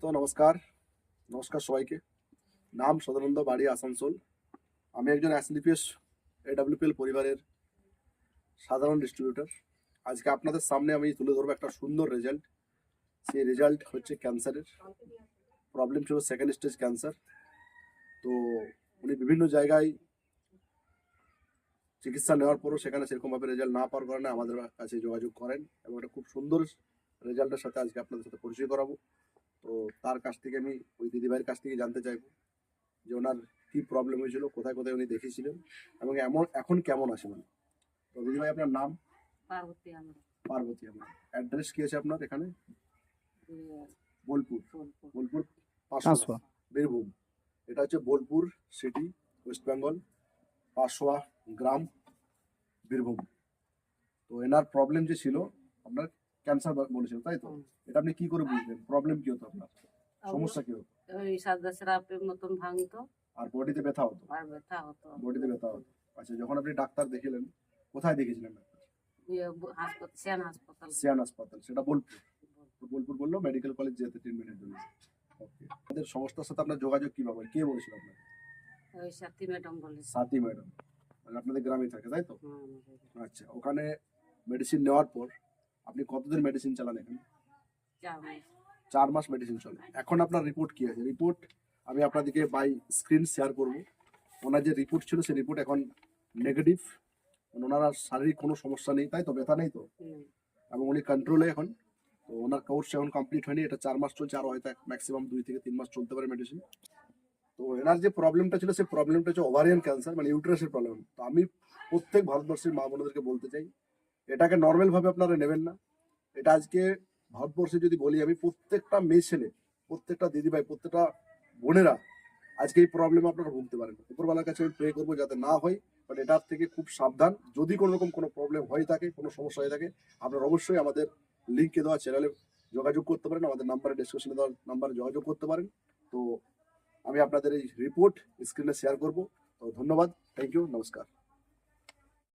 তো নমস্কার নমস্কার সবাইকে। নাম সদানন্দ, বাড়ি আসানসোল। আমি একজন এসডিপিএস এডব্লিউপিএল পরিবারের সাধারণ ডিস্ট্রিবিউটর। আজকে আপনাদের সামনে আমি তুলে ধরবো একটা সুন্দর রেজাল্ট। সেই রেজাল্ট হচ্ছে ক্যান্সারের। প্রবলেম ছিল সেকেন্ড স্টেজ ক্যান্সার। তো উনি বিভিন্ন জায়গায় চিকিৎসা নেওয়ার পরও সেখানে সেরকমভাবে রেজাল্ট না পাওয়ার কারণে আমাদের কাছে যোগাযোগ করেন এবং একটা খুব সুন্দর রেজাল্টের সাথে আজকে আপনাদের সাথে পরিচয় করাবো। তো তার কাছ থেকে আমি ওই দিদিভাইয়ের কাছ থেকে জানতে চাইবো যে ওনার কি প্রবলেম হয়েছিল, কোথায় কোথায় উনি দেখিয়েছিলেন এবং এখন কেমন আছে মানে। তো দিদিভাই, আপনার নাম? পার্বতী আমরা। পার্বতী আমরা। অ্যাড্রেস কি আছে আপনার এখানে? বোলপুর। বোলপুর পাঁচশোয়া, বীরভূম। এটা হচ্ছে বোলপুর সিটি, ওয়েস্ট বেঙ্গল, পাঁচশোয়া গ্রাম, বীরভূম। তো এনার প্রবলেম যে ছিল, আপনার ক্যান্সার বলেছিল, তাই তো? এটা আপনি কি করে বুঝলেন প্রবলেম কি হতো আপনার, সমস্যা কি হতো? ওই সাদা স্রাপের মতন ভাঙতো আর বডিতে ব্যথা হতো? আর ব্যথা হতো। বডিতে ব্যথা হতো। আচ্ছা, যখন আপনি ডাক্তার দেখিলেন, কোথায় দেখিয়েছিলেন ডাক্তার? হাসপাতাল, সিয়ান হাসপাতাল। সিয়ান হাসপাতাল, সেটা বোলপুর। তো বোলপুর বললো মেডিকেল কলেজ যেতে ট্রিটমেন্টের জন্য। ওকে, আমাদের সংস্থার সাথে আপনার যোগাযোগ কিভাবে, কে বলেছিল আপনাকে? ওই সাথী ম্যাডাম বলে। সাথী ম্যাডাম, মানে আপনাদের গ্রামে থাকে, তাই তো? আচ্ছা, ওখানে মেডিসিন নেওয়ার পর আপনি কতদিন মেডিসিন চালান এখানে? 4 মাস মেডিসিন চলে। এখন আপনার রিপোর্ট কি আছে? রিপোর্ট আমি আপনাদেরকে বাই স্ক্রিন শেয়ার করব। ওনার যে রিপোর্ট ছিল সেই রিপোর্ট এখন নেগেটিভ। ওনার আর শারীরিক কোনো সমস্যা নেই, তাই তো? ব্যথা নেই তো? এবং উনি কন্ট্রোলে এখন। তো ওনার কোর্স এখন কমপ্লিট হয়নি, এটা 4 মাস চলছে, আরও হয়তো ম্যাক্সিমাম 2 থেকে 3 মাস চলতে পারে মেডিসিন। তো এনার যে প্রবলেমটা ছিল সেই প্রবলেমটা হচ্ছে ওভারিয়ান ক্যান্সার, মানে ইউটেরাসের প্রবলেম। তো আমি প্রত্যেক ভারতবর্ষের মা বোনদেরকে বলতে চাই, এটাকে নর্মাল ভাবে আপনারা নেবেন না। এটা আজকে ভারতবর্ষে যদি বলি আমি, প্রত্যেকটা মেয়ে ছেলে, প্রত্যেকটা দিদিভাই, প্রত্যেকটা বোনেরা আজকে এই প্রবলেমে আপনারা ভুগতে পারেন। উপরওয়ালার কাছে আমি প্রে করবো যাতে না হয়, বাট এটার থেকে খুব সাবধান। যদি কোনো রকম কোনো প্রবলেম হয়ে থাকে, কোনো সমস্যা হয়ে থাকে, আপনারা অবশ্যই আমাদের লিঙ্কে দেওয়া চ্যানেলে যোগাযোগ করতে পারেন, আমাদের নাম্বারে, ডিসক্রিপশনে দেওয়া নাম্বারে যোগাযোগ করতে পারেন। তো আমি আপনাদের এই রিপোর্ট স্ক্রিনে শেয়ার করবো। তো ধন্যবাদ, থ্যাংক ইউ, নমস্কার।